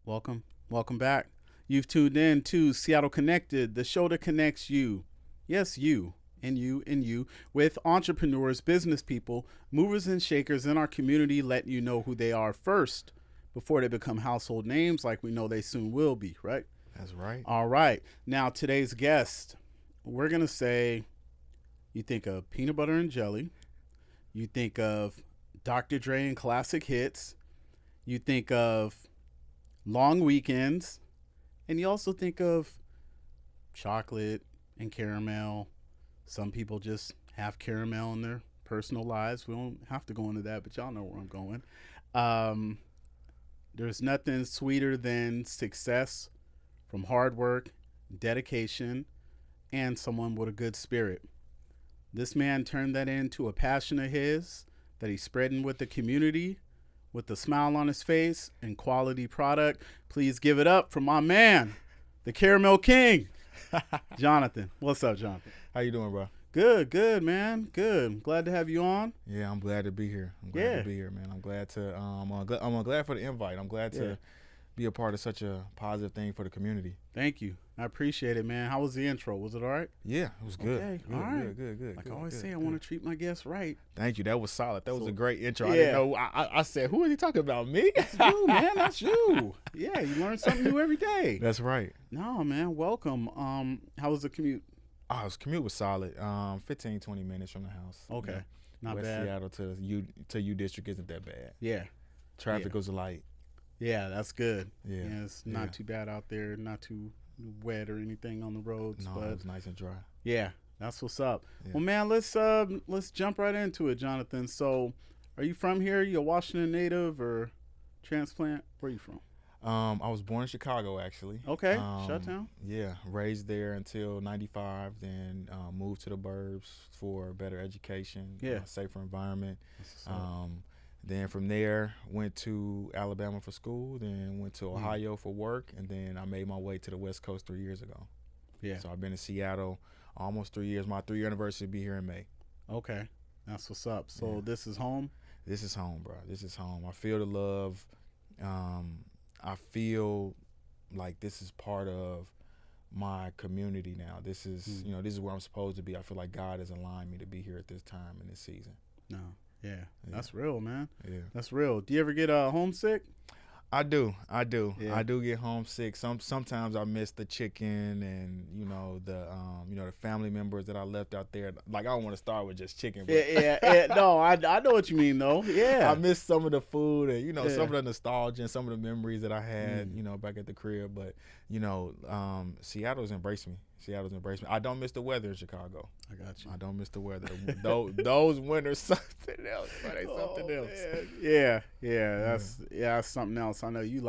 Welcome back. You've tuned in to Seattle Connected, the show that connects you. Yes, you, with entrepreneurs, business people, movers and shakers in our community, letting you know who they are first before they become household names like we know they soon will be, right? That's right. All right. Now, today's guest, we're going to say you think of peanut butter and jelly, you think of Dr. Dre and classic hits, you think of long weekends, and you also think of chocolate and caramel. Some people just have caramel in their personal lives. We don't have to go into that, but y'all know where I'm going. Um, there's nothing sweeter than success from hard work, dedication, and someone with a good spirit. This man turned that into a passion of his that he's spreading with the community with a smile on his face and quality product. Please give it up for my man, the Caramel King, Jonathan. What's up, Jonathan? How you doing, bro? Good, man. Good. Glad to have you on. Yeah, I'm glad to be here. I'm glad to be here, man. I'm glad to. I'm glad for the invite. I'm glad to be a part of such a positive thing for the community. Thank you. I appreciate it, man. How was the intro? Was it all right? Yeah, it was good. Okay, good, all right. Good. Like good, I always good, say, I good. want to treat my guests right. Thank you. That was solid. That was a great intro. Yeah. I didn't know. I said, who is he talking about? Me? That's you, man. That's you. Yeah, you learn something new every day. That's right. No, man. Welcome. How was the commute? Oh, his commute was solid. 15, 20 minutes from the house. Okay, Yeah. not West bad. Seattle to U District isn't that bad. Yeah. Traffic was light. Yeah, that's good. Yeah. It's not too bad out there, not too wet or anything on the roads. No, but it was nice and dry. yeah, that's what's up. Yeah. Well, man, let's jump right into it, Jonathan. So, are you from here? You a Washington native or transplant? Where are you from? I was born in Chicago, actually. Okay, Shuttown. Yeah, raised there until '95, then moved to the burbs for better education, safer environment. Then from there, went to Alabama for school, then went to Ohio for work, and then I made my way to the West Coast 3 years ago. Yeah. So I've been in Seattle almost 3 years. My 3-year anniversary will be here in May. Okay, that's what's up. So this is home? This is home, bro. This is home. I feel the love. I feel like this is part of my community now. This is, this is where I'm supposed to be. I feel like God has aligned me to be here at this time in this season. No. Yeah. That's real, man. Yeah. That's real. Do you ever get homesick? I do. Yeah. I do get homesick. Sometimes I miss the chicken and the family members that I left out there. Like I don't want to start with just chicken. But Yeah. No, I know what you mean though. Yeah. I miss some of the food and some of the nostalgia and some of the memories that I had, back at the crib. But Seattle's embraced me. I don't miss the weather in Chicago. I got you. I don't miss the weather. those winters, something else. But they something else. Man. Yeah. That's something else. I know you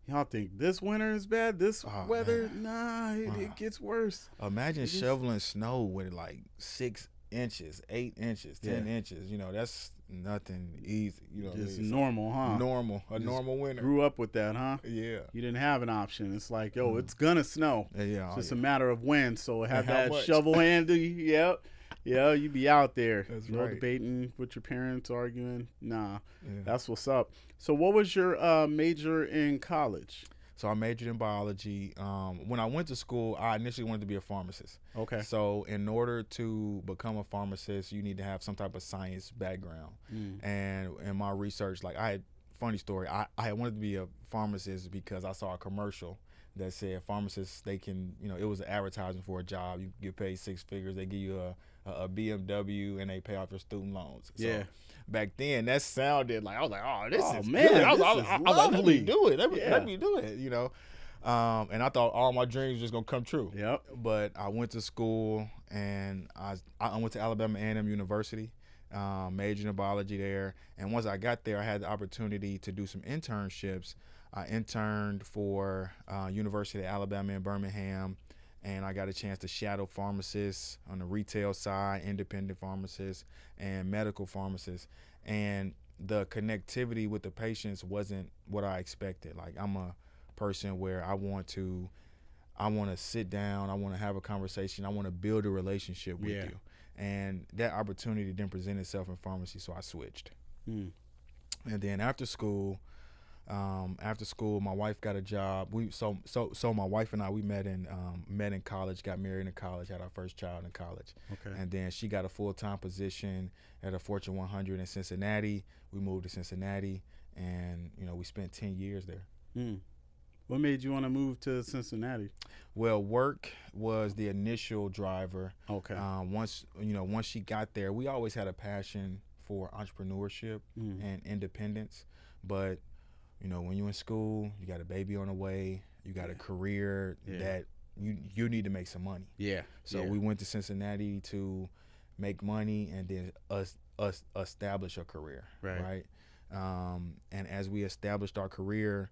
y'all think this winter is bad. This weather, man. it gets worse. Imagine shoveling snow with like 6 inches, 8 inches, 10 inches. That's nothing easy. Just normal, huh? Normal winter. Grew up with that, huh? Yeah. You didn't have an option. It's like, it's gonna snow. Yeah. It's just a matter of when. So have how that much. shovel handy. Yep. Yeah, you be out there. That's no right. debating with your parents, arguing. Nah, Yeah. that's what's up. So what was your major in college? So I majored in biology. When I went to school, I initially wanted to be a pharmacist. Okay. So in order to become a pharmacist, you need to have some type of science background. And in my research, funny story, I wanted to be a pharmacist because I saw a commercial that said pharmacists, they can, it was an advertising for a job. You get paid 6 figures. They give you a BMW and they pay off your student loans. So back then, that sounded like, I was like, oh, this is man, good. I was this is like, let me lovely. do it. Let me do it, And I thought all my dreams was going to come true. Yep. But I went to school and I went to Alabama A&M University, majored in biology there. And once I got there, I had the opportunity to do some internships. I interned for University of Alabama in Birmingham, and I got a chance to shadow pharmacists on the retail side, independent pharmacists, and medical pharmacists. And the connectivity with the patients wasn't what I expected. Like, I'm a person where I want to sit down, I want to have a conversation, I want to build a relationship with you. And that opportunity didn't present itself in pharmacy, so I switched. And then after school, After school, my wife got a job. So my wife and I, we met in college, got married in college, had our first child in college. Okay. And then she got a full-time position at a Fortune 100 in Cincinnati. We moved to Cincinnati, and we spent 10 years there. Mm. What made you want to move to Cincinnati? Well, work was the initial driver. Okay. Once she got there, we always had a passion for entrepreneurship and independence. But when you're in school, you got a baby on the way, you got a career that you need to make some money. Yeah. So we went to Cincinnati to make money and then us establish a career. Right. And as we established our career,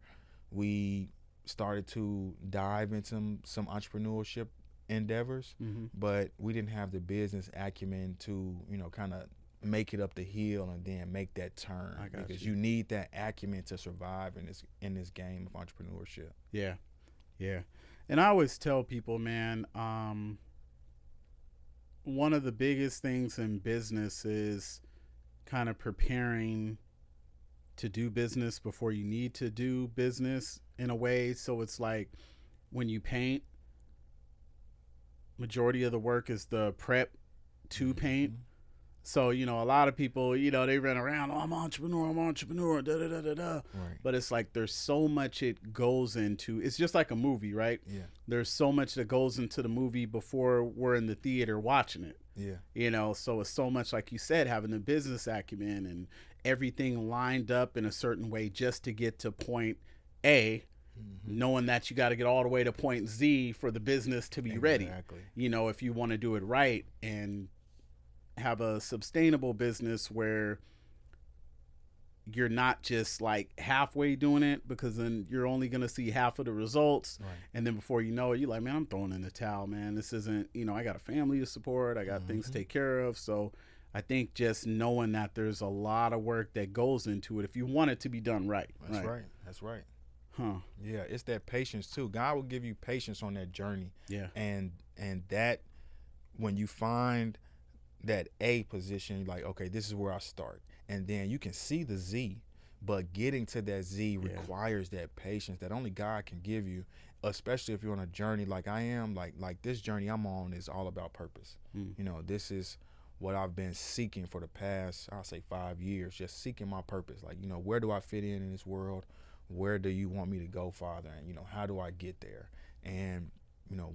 we started to dive into some entrepreneurship endeavors, but we didn't have the business acumen to kind of make it up the hill and then make that turn, because you need that acumen to survive in this game of entrepreneurship. Yeah. And I always tell people, man, one of the biggest things in business is kind of preparing to do business before you need to do business, in a way. So it's like when you paint, majority of the work is the prep to paint. So, a lot of people, they run around, I'm an entrepreneur, da da da da da. Right. But it's like there's so much it goes into. It's just like a movie, right? Yeah. There's so much that goes into the movie before we're in the theater watching it. Yeah. So it's so much, like you said, having the business acumen and everything lined up in a certain way just to get to point A, knowing that you got to get all the way to point Z for the business to be ready. If you want to do it right and have a sustainable business where you're not just like halfway doing it, because then you're only going to see half of the results. Right. And then before you know it, you're like, man, I'm throwing in the towel, man. This isn't, I got a family to support. I got things to take care of. So I think just knowing that there's a lot of work that goes into it if you want it to be done right. That's right. Huh. Yeah, it's that patience too. God will give you patience on that journey. Yeah. And that when you find that A position, you're like, okay, this is where I start. And then you can see the Z, but getting to that Z requires that patience that only God can give you, especially if you're on a journey like I am. Like this journey I'm on is all about purpose. This is what I've been seeking for the past, I'll say 5 years, just seeking my purpose. Like, where do I fit in this world? Where do you want me to go, Father? And, how do I get there? And,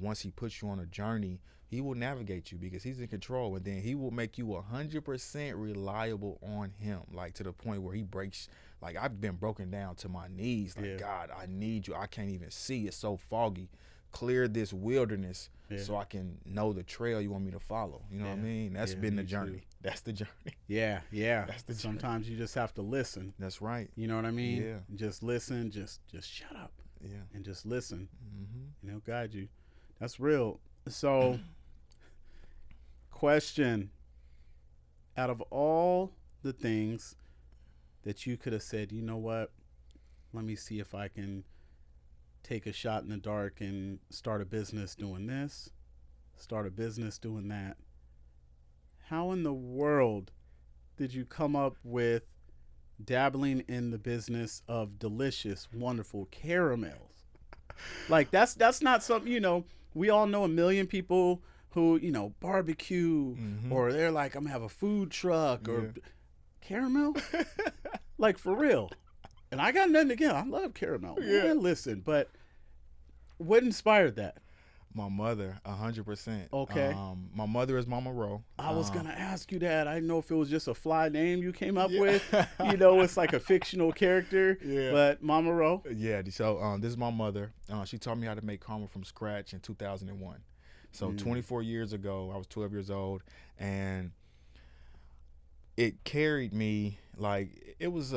once he puts you on a journey, he will navigate you because he's in control. And then he will make you 100% reliable on him, like to the point where he breaks. Like, I've been broken down to my knees. Like, God, I need you. I can't even see. It's so foggy. Clear this wilderness so I can know the trail you want me to follow. You know what I mean? That's been the journey. That's the journey. Yeah. That's the Sometimes you just have to listen. That's right. You know what I mean? Yeah. Just listen. Just shut up. Yeah. And just listen. Guide you. That's real. So, question: out of all the things that you could have said, you know what? Let me see if I can take a shot in the dark and start a business doing this, start a business doing that. How in the world did you come up with dabbling in the business of delicious, wonderful caramels? Like that's not something, we all know a million people who, barbecue or they're like, I'm gonna have a food truck or caramel. Like, for real. And I got nothing again. I love caramel. Man, listen, but what inspired that? My mother, 100%. Okay. My mother is Mama Ro. I was gonna ask you that. I didn't know if it was just a fly name you came up with. It's like a fictional character. Yeah. But Mama Ro. Yeah. So this is my mother. She taught me how to make caramel from scratch in 2001. So 24 years ago, I was 12 years old, and it carried me like it was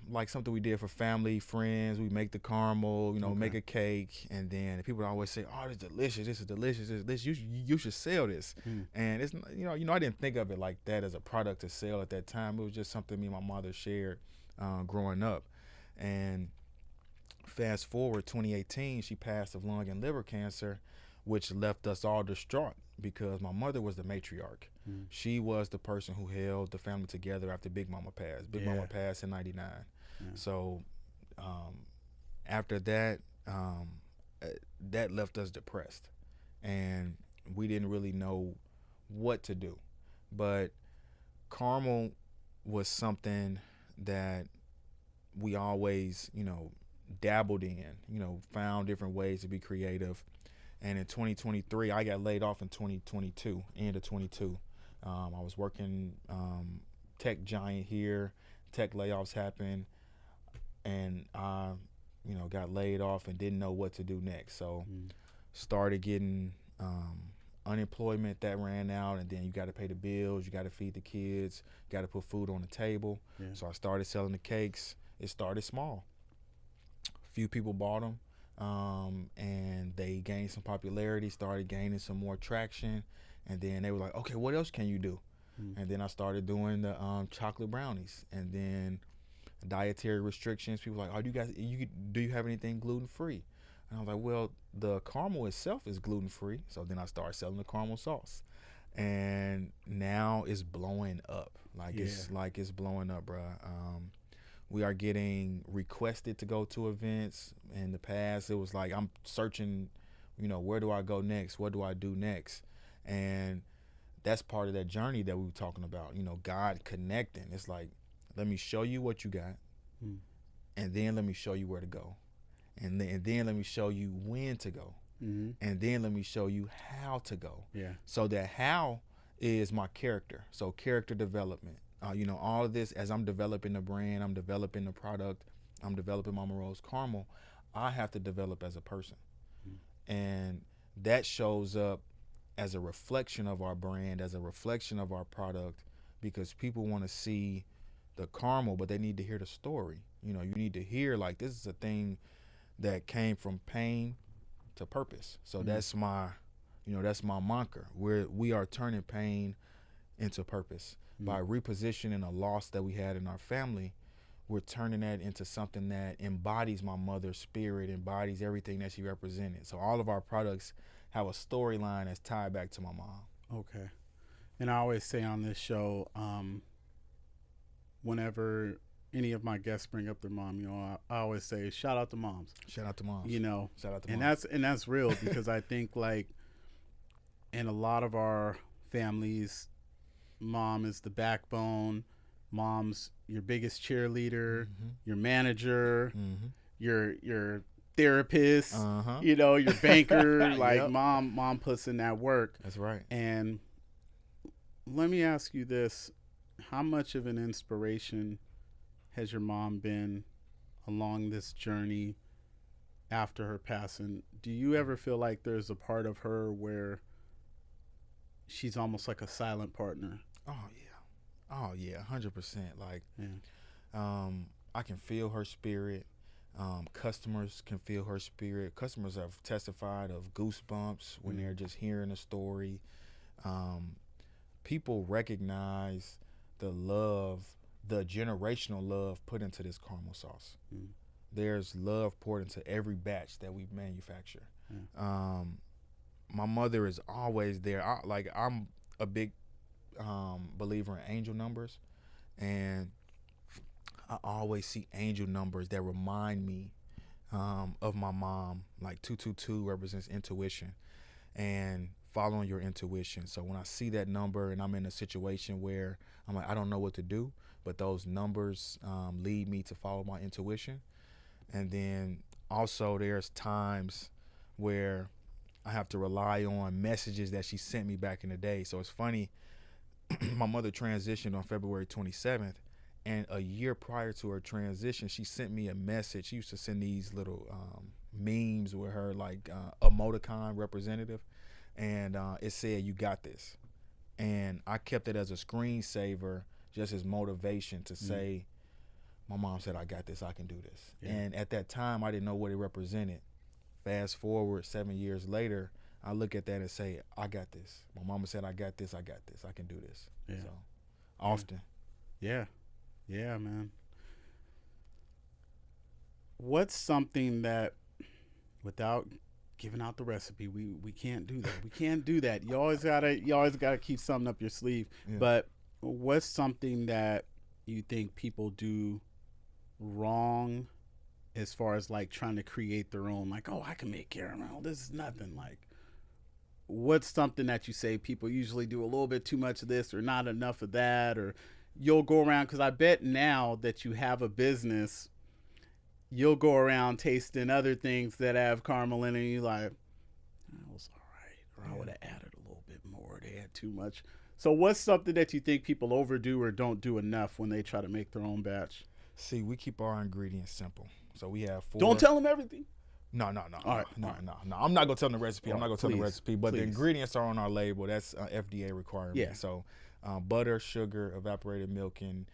like something we did for family, friends. We make the caramel, make a cake, and then people always say, "Oh, it's delicious. This is delicious. This you should sell this." And it's I didn't think of it like that as a product to sell at that time. It was just something me and my mother shared growing up. And fast forward 2018, she passed of lung and liver cancer, which left us all distraught because my mother was the matriarch. She was the person who held the family together after Big Mama passed. Big Mama passed in 99. So after that, uh, that left us depressed, and we didn't really know what to do. But caramel was something that we always, dabbled in, found different ways to be creative. And in 2023, I got laid off in 2022, end of 22. I was working tech giant here. Tech layoffs happened, and I, got laid off and didn't know what to do next. So started getting unemployment that ran out, and then you got to pay the bills, you got to feed the kids, got to put food on the table. Yeah. So I started selling the cakes. It started small. A few people bought them, and they gained some popularity, started gaining some more traction, and then they were like, okay, what else can you do? And then I started doing the chocolate brownies, and then dietary restrictions. People were like, oh, do you have anything gluten free? And I was like, well, the caramel itself is gluten free. So then I started selling the caramel sauce, and now it's blowing up. It's blowing up, bro. We are getting requested to go to events. In the past, it was like I'm searching, where do I go next? What do I do next? And that's part of that journey that we were talking about. God connecting. It's like, let me show you what you got, and then let me show you where to go. And then let me show you when to go. And then let me show you how to go. Yeah. So that how is my character. So character development. All of this, as I'm developing the brand, I'm developing the product, I'm developing Mama Rose Caramel, I have to develop as a person. And that shows up as a reflection of our brand, as a reflection of our product, because people want to see the caramel, but they need to hear the story. You need to hear, like, this is a thing that came from pain to purpose. So that's my mantra. We are turning pain into purpose. By repositioning a loss that we had in our family, we're turning that into something that embodies my mother's spirit, embodies everything that she represented. So all of our products have a storyline that's tied back to my mom. Okay. And I always say on this show, whenever any of my guests bring up their mom, I always say, shout out to moms. Shout out to moms. Shout out to moms. And that's real, because I think, like, in a lot of our families, mom is the backbone. Mom's your biggest cheerleader, your manager, your therapist, your banker. Like, yep. Mom puts in that work. That's right. And let me ask you this: how much of an inspiration has your mom been along this journey after her passing? Do you ever feel like there's a part of her where she's almost like a silent partner? Oh yeah, 100%. Like, I can feel her spirit. Customers can feel her spirit. Customers have testified of goosebumps when they're just hearing a story. People recognize the love, the generational love put into this caramel sauce. There's love poured into every batch that we manufacture. My mother is always there. I'm a big believer in angel numbers, and I always see angel numbers that remind me of my mom. Like 222 represents intuition and following your intuition. So when I see that number and I'm in a situation where I'm like, I don't know what to do, but those numbers lead me to follow my intuition. And then also there's times where I have to rely on messages that she sent me back in the day. So it's funny, my mother transitioned on February 27th, and a year prior to her transition, she sent me a message. She used to send these little memes with her, like emoticon representative, and it said, "You got this." And I kept it as a screensaver, just as motivation to say, my mom said, I got this, I can do this. Yeah. And at that time, I didn't know what it represented. Fast forward 7 years later, I look at that and say, I got this. My mama said, I got this, I can do this. Yeah. So often. Yeah, man. What's something that, without giving out the recipe, we can't do that. We can't do that. You always gotta keep something up your sleeve. Yeah. But what's something that you think people do wrong as far as like trying to create their own, like, oh, I can make caramel. This is nothing. Like, what's something that you say people usually do a little bit too much of this or not enough of that? Or you'll go around, because I bet now that you have a business, you'll go around tasting other things that have caramel in it, and you're like, that was all right. Or I would have added a little bit more. They had too much. So what's something that you think people overdo or don't do enough when they try to make their own batch? See, we keep our ingredients simple. So we have 4. Don't tell them everything. No. All right. No. I'm not gonna tell them the recipe. I'm not gonna tell them the recipe. But please. the ingredients are on our label. That's FDA requirement. Yeah. So butter, sugar, evaporated milk, and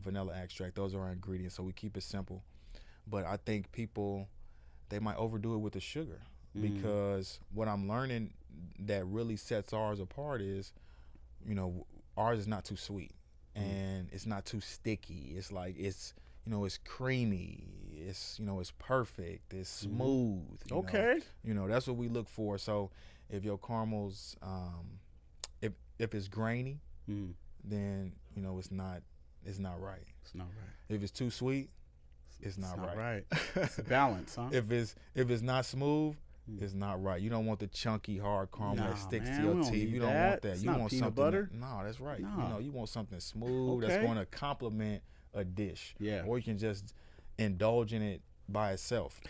vanilla extract. Those are our ingredients. So we keep it simple. But I think people, they might overdo it with the sugar, because what I'm learning that really sets ours apart is, you know, ours is not too sweet, and it's not too sticky. It's like, it's, you know, it's creamy. It's, you know, it's perfect. It's smooth. Okay. You know, that's what we look for. So if your caramels, if it's grainy, then, you know, it's not right. It's not right. If it's too sweet, it's not right. It's a balance, huh? If it's not smooth, it's not right. You don't want the chunky, hard caramel that sticks to your teeth. You don't want that. It's you not want peanut something butter. No, that's right. No. You know, you want something smooth that's going to complement a dish. Yeah. Or you can just indulge in it by itself.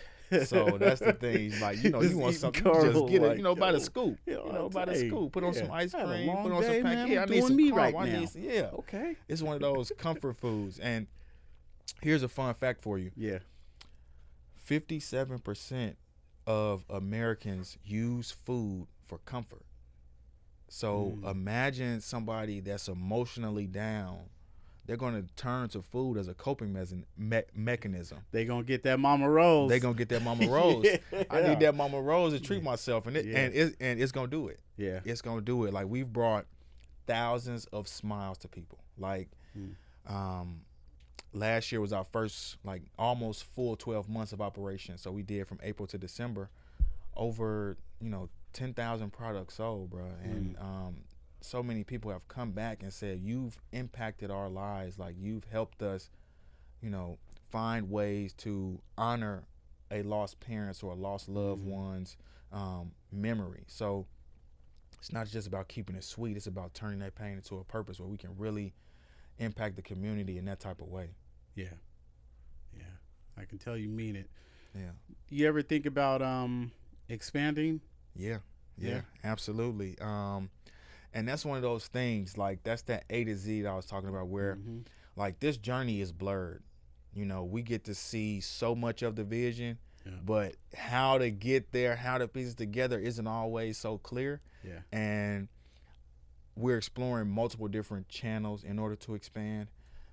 So that's the thing. Like, you know, you want something, you just get it, you know, by the scoop. You know, by the scoop. Put on some ice cream. Put on some pancakes. Yeah, I need some right caramel. now. Yeah. Okay. It's one of those comfort foods. And here's a fun fact for you. Yeah. 57% of Americans use food for comfort. So imagine somebody that's emotionally down. They're going to turn to food as a coping mechanism. They're going to get that Mama Rose. They're going to get that Mama Rose. Yeah. I need that Mama Rose to treat myself. And it's going to do it. Yeah. It's going to do it. Like, we've brought thousands of smiles to people. Like, last year was our first, like, almost full 12 months of operation. So we did from April to December over, you know, 10,000 products sold, bro. And so many people have come back and said, you've impacted our lives. Like, you've helped us, you know, find ways to honor a lost parent's or a lost loved one's memory. So it's not just about keeping it sweet. It's about turning that pain into a purpose where we can really impact the community in that type of way. Yeah. Yeah. I can tell you mean it. Yeah. You ever think about expanding? Yeah, absolutely. And that's one of those things, like, that's that A to Z that I was talking about, where like, this journey is blurred. You know, we get to see so much of the vision, but how to get there, how to piece it together isn't always so clear. Yeah. And we're exploring multiple different channels in order to expand.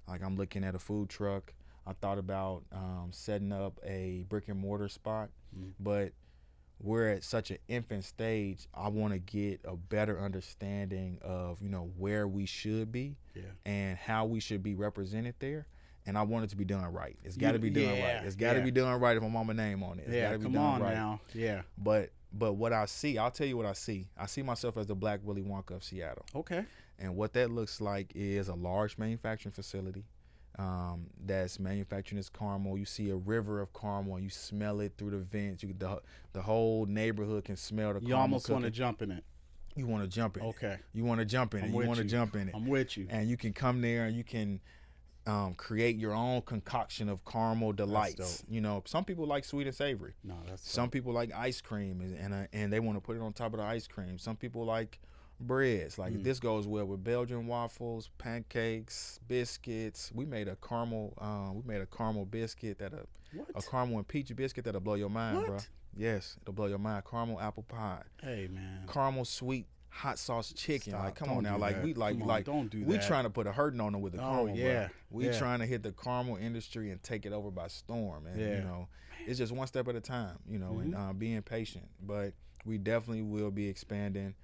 Like, I'm looking at a food truck. I thought about setting up a brick and mortar spot, but we're at such an infant stage. I want to get a better understanding of, you know, where we should be and how we should be represented there. And I want it to be done right. It's got to be done right. It's got to be done right if I'm on my name on it. It's gotta be come done on right. now. Yeah. But what I see, I'll tell you what I see. I see myself as the Black Willy Wonka of Seattle. Okay. And what that looks like is a large manufacturing facility that's manufacturing this caramel. You see a river of caramel, and you smell it through the vents. You the whole neighborhood can smell the caramel. You almost want to cooking. jump in it. You want to jump in Okay. it. You want to jump in it. You want to jump in it. I'm with you. And you can come there and you can create your own concoction of caramel delights. You know, some people like sweet and savory. No, that's some people like ice cream, and they want to put it on top of the ice cream. Some people like breads. Like, this goes well with Belgian waffles, pancakes, biscuits. We made a caramel biscuit a caramel and peach biscuit that'll blow your mind, bro. Yes, it'll blow your mind. Caramel apple pie. Hey, man. Caramel sweet hot sauce chicken. Stop. Like, come Don't on now. do Like, that. we like don't do we that. trying to put a hurting on them with the caramel. Yeah. Bro. We trying to hit the caramel industry and take it over by storm. And you know, it's just one step at a time, you know, and being patient. But we definitely will be expanding.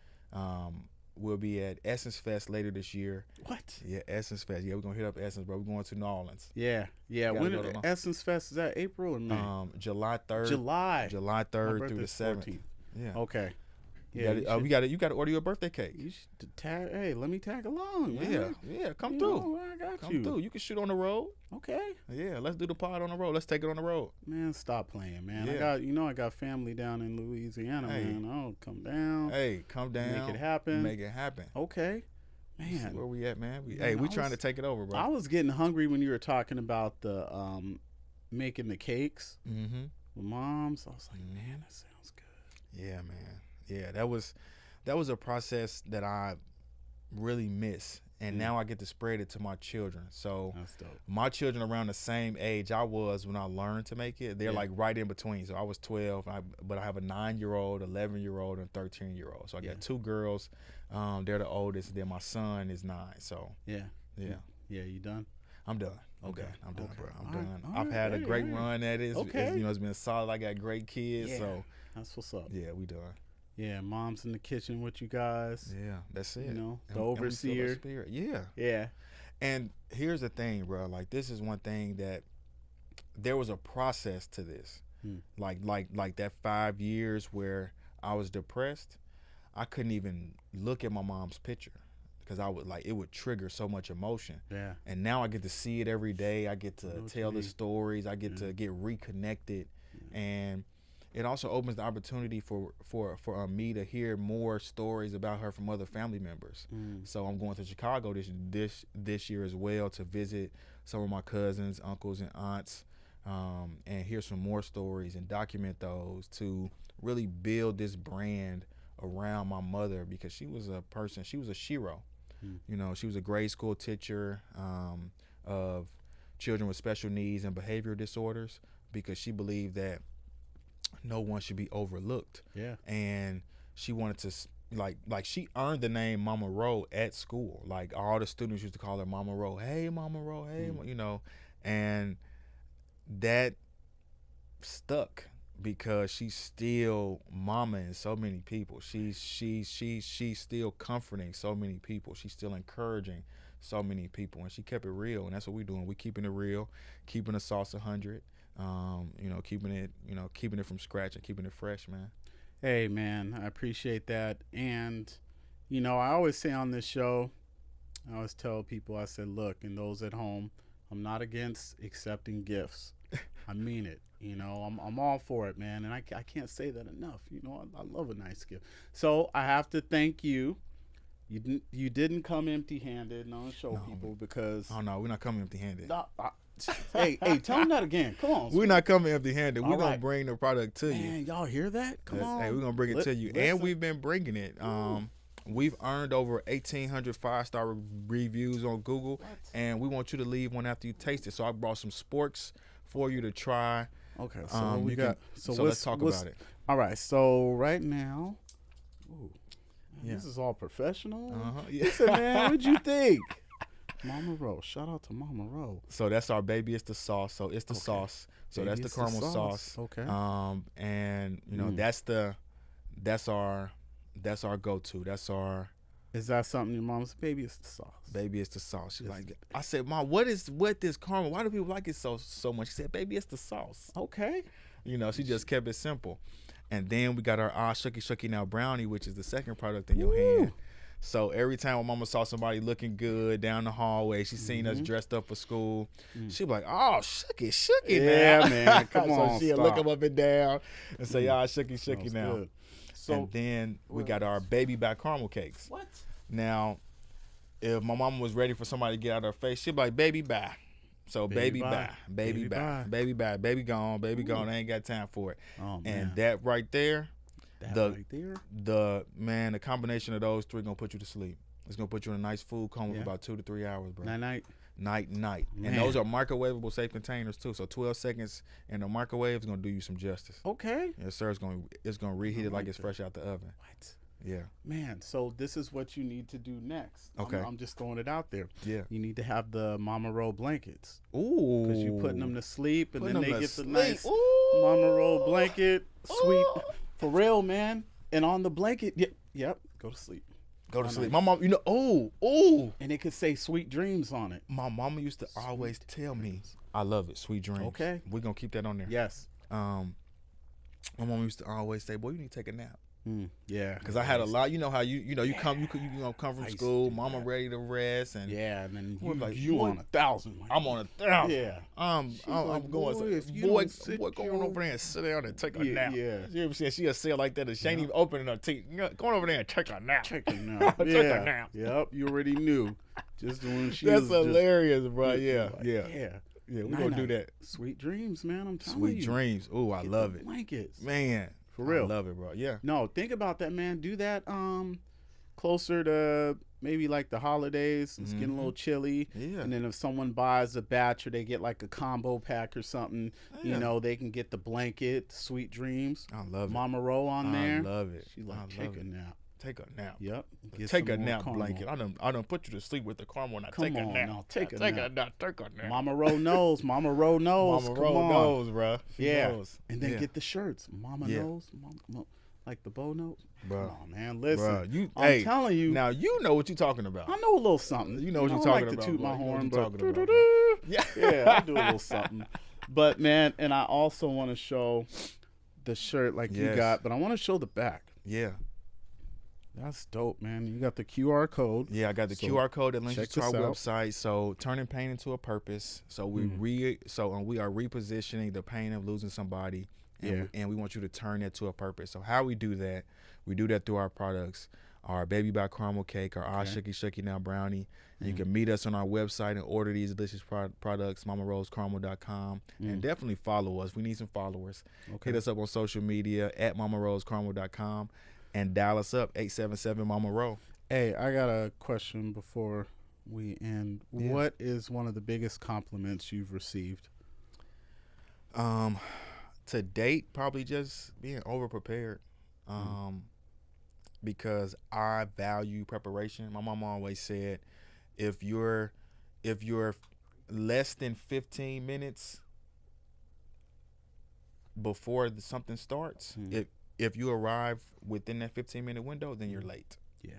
We'll be at Essence Fest later this year. What? Yeah, Essence Fest. Yeah, we're gonna hit up Essence, bro. We're going to New Orleans. Yeah. When is Essence Fest? Is that April or May? July 3rd. July 3rd through the 7th. 14th. Yeah. Okay. Yeah, You gotta order your birthday cake. you should tag. Hey, let me tag along, man. Yeah, come You through. know, I got Come you. through. You can shoot on the road. Okay. Yeah, let's do the pod on the road. Let's take it on the road. Man, stop playing, man. Yeah. I got family down in Louisiana, Hey. man. I'll come down. Hey, come down. Make it happen. Make it happen. Okay. See Man. where we at, man? Man, We I trying was- to take it over, bro. I was getting hungry when you were talking about the making the cakes Mm-hmm. with moms. I was like, man, that sounds good. Yeah, man. Yeah, that was a process that I really miss, and now I get to spread it to my children. So That's dope. my children around the same age I was when I learned to make it. They're Yeah. like right in between. So I was 12, but I have a 9-year-old, 11-year-old, and 13-year-old. So I got Yeah. 2 girls. They're the oldest. Then my son is 9. So Yeah. yeah, You done? I'm done. Okay. I'm done, Okay. bro. I'm All done. right. All I've right. had a Hey, great hey. run at it. Okay. It's been solid. I got great kids. Yeah. So That's what's up. yeah, we done. Yeah, mom's in the kitchen with you guys. Yeah, that's it. You know, the And we feel that overseer. spirit. Yeah. Yeah. And here's the thing, bro. Like, this is one thing that there was a process to this. Like that 5 years where I was depressed, I couldn't even look at my mom's picture because it would trigger so much emotion. Yeah. And now I get to see it every day. I get I know to what tell you the mean. stories. I get to get reconnected, and it also opens the opportunity for me to hear more stories about her from other family members. So I'm going to Chicago this year as well to visit some of my cousins, uncles, and aunts, and hear some more stories and document those to really build this brand around my mother, because she was a person. She was a shero. You know, she was a grade school teacher of children with special needs and behavioral disorders, because she believed that no one should be overlooked. Yeah. And she wanted to like she earned the name Mama Ro at school. Like, all the students used to call her Mama Ro. Hey, Mama Ro. Hey, you know, and that stuck because she's still mamaing so many people. She's still comforting so many people. She's still encouraging so many people, and she kept it real. And that's what we're doing. We're keeping it real, keeping the sauce 100. You know, keeping it from scratch and keeping it fresh, man. Hey, man, I appreciate that. And, you know, I always say on this show, I always tell people, I said, look, and those at home, I'm not against accepting gifts. I mean it. You know, I'm all for it, man. And I can't say that enough. You know, I love a nice gift. So I have to thank you. You didn't come empty-handed, and I'll show people because. Oh no, we're not coming empty-handed. Hey, tell them that again. Come on. We're not coming empty-handed. We're gonna right. bring the product to you. Man, y'all hear that? Come on. Hey, we're gonna bring it to you, and we've been bringing it. We've earned over 1,800 5-star reviews on Google, and we want you to leave one after you taste it. So I brought some sporks for you to try. Okay, so what we got? So let's talk about it. All right, so right now, this is all professional. Yeah. Listen, man, what'd you think? Mama Ro, shout out to Mama Ro. So that's our Baby It's the Sauce. So it's the sauce. So Baby, that's the it's the caramel sauce. sauce. Okay. And you know that's our go-to. That's our Is that something your mom's baby? It's the sauce. Baby It's the Sauce. She's like, I said, Mom, what this caramel? Why do people like it so much? She said, Baby It's the Sauce. Okay. You know, she just kept it simple. And then we got our Shucky Shucky Now Brownie, which is the second product in your hand. So every time when Mama saw somebody looking good down the hallway, she seen us dressed up for school, she'd be like, oh, Shucky Yeah, now. man, come on, So she'd stop. look them up and down and say, Shucky now. Good. So And then we got our baby back caramel cakes. what? Now, if my mama was ready for somebody to get out of her face, she'd be like, baby bye. So baby bye, baby bye, baby bye, baby gone, I ain't got time for it. Oh, man. And that right there, right there. the combination of those three gonna put you to sleep. It's gonna put you in a nice food coma for about 2 to 3 hours, bro. Night. Night. Man. And those are microwavable safe containers too. So 12 seconds in the microwave is gonna do you some justice. Okay. Yes, sir. It's gonna reheat it like it's that. fresh out the oven. What? Yeah. Man, so this is what you need to do next. Okay. I'm just throwing it out there. Yeah. You need to have the Mama Ro blankets. Ooh. Because you're putting them to sleep, and Putting then them they to get the sleep. nice Ooh. Mama Ro blanket. Sweet. Ooh. For real, man. And on the blanket, yep, go to sleep. Go to Nice. sleep. My mom, you know, And it could say sweet dreams on it. my mama used to always tell me, I love it, sweet dreams. Okay. We're gonna keep that on there. Yes. My mom used to always say, boy, you need to take a nap. Yeah, Because I had a lot. You know how you come come I from used to school, do mama that. ready to rest, and Yeah, and then we're like, you boy, on 1,000. Like, I'm on 1,000. yeah. I'm She's like, I'm going. boy, if you Boy, don't sit boy, go on your over there and sit down and take a yeah, nap. yeah. You ever see she'll say it like that? And she ain't Yeah. even opening her teeth. Go on over there and take a nap. Check it now. Take Yeah. a nap. Yep, you already knew. Just when she That's was just hilarious, bro. Yeah, like, yeah, yeah. yeah. We gonna do that. Sweet dreams, man. I'm telling Sweet you. dreams. Ooh, I Get love the it, blankets. man. For real. I love it, bro. Yeah. No, think about that, man. Do that closer to maybe like the holidays. It's getting a little chilly. Yeah. And then if someone buys a batch or they get like a combo pack or something, Yeah. you know, they can get the blanket, Sweet Dreams, I love it. Mama Roll on there. I love it. She like, I take love a it. nap. Take a nap. Yep. Get Take some a more nap caramel. blanket. I done put you to sleep with the caramel. Now Come take a on, nap. now, take a Take nap. a nap. Take a nap. Mama Roll knows. Mama Roll knows. Mama Come Roll on. knows, bro. She Yeah. knows. And then Yeah. get the shirts. Mama Yeah. knows. Mama, like the bow knows. Bro. Come on, man. Listen. Bro, you, I'm hey, telling you. now you know what you're talking about. I know a little something. You know what you're I talking like about, to toot boy. my You know what horn, you're but talking about, bro. Yeah. yeah, I do a little something. But man, and I also want to show the shirt like you Yes. got, but I want to show the back. Yeah. That's dope, man. You got the QR code. Yeah, I got the So, QR code that links you check to our this out. website. So turning pain into a purpose. So we we are repositioning the pain of losing somebody, and we want you to turn that to a purpose. So how we do that? We do that through our products, our Baby by Caramel Cake, our Shucky Shucky Now Brownie. And you can meet us on our website and order these delicious products, mamaroscaramel.com, and definitely follow us. We need some followers. Okay. Hit us up on social media at mamaroscaramel.com. And dial us up, 877 Mama Roll. Hey, I got a question before we end. Yeah. What is one of the biggest compliments you've received? To date, probably just being over prepared. Because I value preparation. My mama always said, if you're less than 15 minutes before something starts, if you arrive within that 15-minute window, then you're late. Yeah.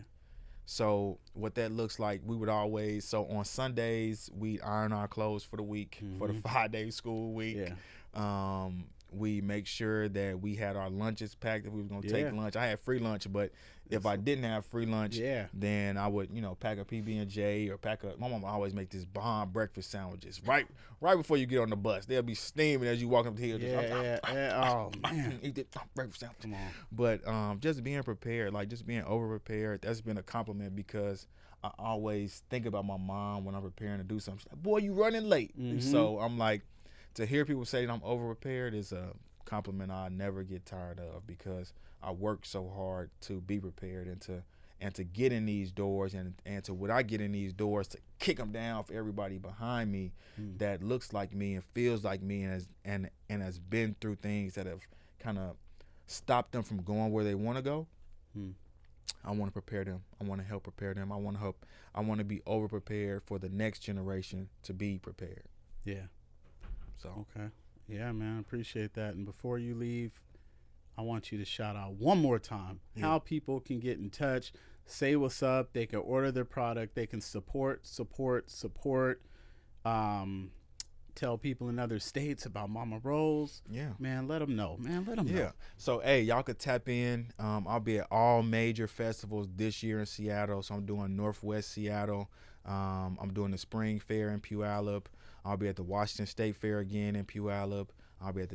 So what that looks like, we would always, so on Sundays, we iron our clothes for the week, for the 5-day school week. Yeah. We make sure that we had our lunches packed if we was going to take lunch. I had free lunch, but if I didn't have free lunch, then I would, pack a PB&J or my mama always make this bomb breakfast sandwiches right before you get on the bus. They'll be steaming as you walk up the hill. Oh, man. Eat that breakfast sandwich. Come on. But just being prepared, like just being over prepared, that's been a compliment because I always think about my mom when I'm preparing to do something. She's like, boy, you running late. So I'm like, to hear people say that I'm over prepared is a compliment I never get tired of because I work so hard to be prepared and to get in these doors and to when I get in these doors to kick them down for everybody behind me that looks like me and feels like me and has been through things that have kind of stopped them from going where they want to go. I want to prepare them. I want to help prepare them. I want to be over prepared for the next generation to be prepared. Yeah. So okay. Yeah, man, appreciate that. And before you leave, I want you to shout out one more time how people can get in touch, say what's up, they can order their product, they can support. Tell people in other states about Mama Rolls. Yeah. Man, let them know. Yeah. So, hey, y'all could tap in. I'll be at all major festivals this year in Seattle. So I'm doing Northwest Seattle. I'm doing the Spring Fair in Puyallup. I'll be at the Washington State Fair again in Puyallup. I'll be at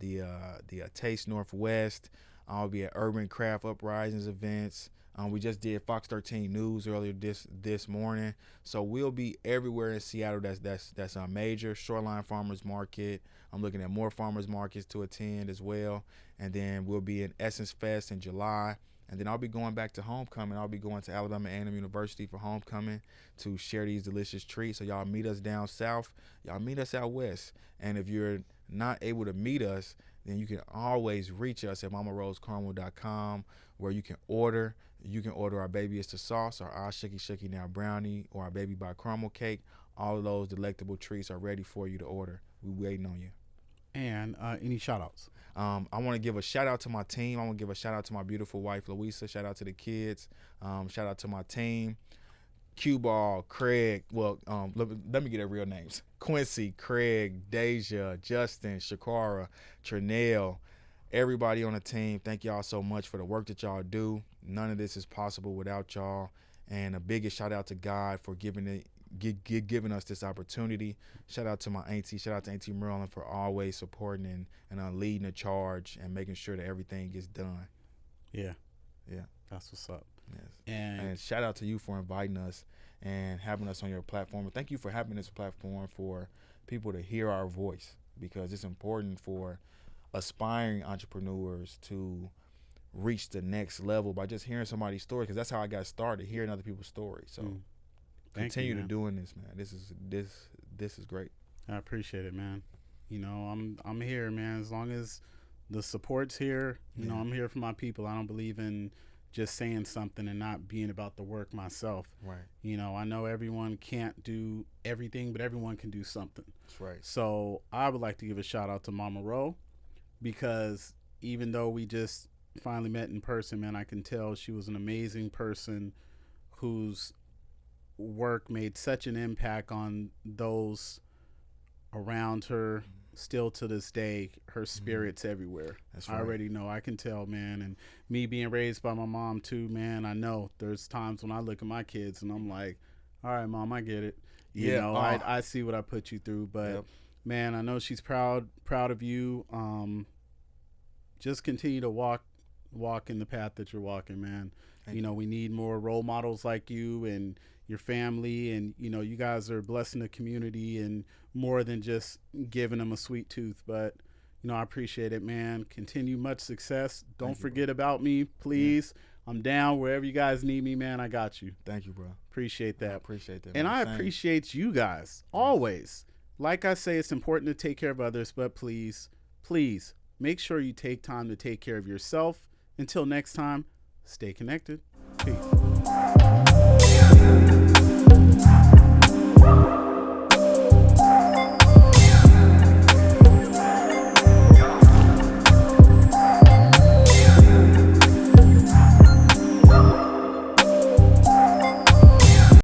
the Taste Northwest. I'll be at Urban Craft Uprisings events. We just did Fox 13 News earlier this morning. So we'll be everywhere in Seattle. That's a major Shoreline Farmers Market. I'm looking at more farmers markets to attend as well. And then we'll be in Essence Fest in July. And then I'll be going back to homecoming. I'll be going to Alabama A&M University for homecoming to share these delicious treats. So y'all meet us down south. Y'all meet us out west. And if you're not able to meet us, then you can always reach us at mamaroscaramel.com where you can order. You can order our Baby It's the Sauce, our Shucky Shucky Now Brownie, or our Baby by Caramel Cake. All of those delectable treats are ready for you to order. We're waiting on you. And any shout-outs? I want to give a shout-out to my team. I want to give a shout-out to my beautiful wife, Louisa. Shout-out to the kids. Shout-out to my team. Q-Ball, Craig. Well, let me get their real names. Quincy, Craig, Deja, Justin, Shakara, Trinell, everybody on the team, thank y'all so much for the work that y'all do. None of this is possible without y'all. And a biggest shout out to God for giving us this opportunity. Shout out to my auntie. Shout out to Auntie Marilyn for always supporting and leading the charge and making sure that everything gets done. Yeah. Yeah. That's what's up. Yes. And shout out to you for inviting us and having us on your platform. And thank you for having this platform for people to hear our voice, because it's important for aspiring entrepreneurs to reach the next level by just hearing somebody's story, because that's how I got started, hearing other people's stories. So continue to doing this, man. This is great. I appreciate it, man. You know, I'm here, man. As long as the support's here, you know, I'm here for my people. I don't believe in just saying something and not being about the work myself. Right. You know, I know everyone can't do everything, but everyone can do something. That's right. So I would like to give a shout out to Mama Ro, because even though we just finally met in person, man, I can tell she was an amazing person whose work made such an impact on those around her. Still to this day, her spirit's everywhere. That's right. I already know. I can tell, man. And me being raised by my mom too, man, I know there's times when I look at my kids and I'm like, all right, Mom, I get it. You know, I see what I put you through. But man, I know she's proud of you. Just continue to walk in the path that you're walking, man. You know, we need more role models like you and your family, and you know, you guys are blessing the community and more than just giving them a sweet tooth. But you know, I appreciate it, man. Continue much success. Don't forget about me, please. I'm down wherever you guys need me, man. I got you. Thank you, bro. Appreciate that. I appreciate that, and man. I appreciate you guys always. Like I say, it's important to take care of others, but please make sure you take time to take care of yourself. Until next time, stay connected. Peace.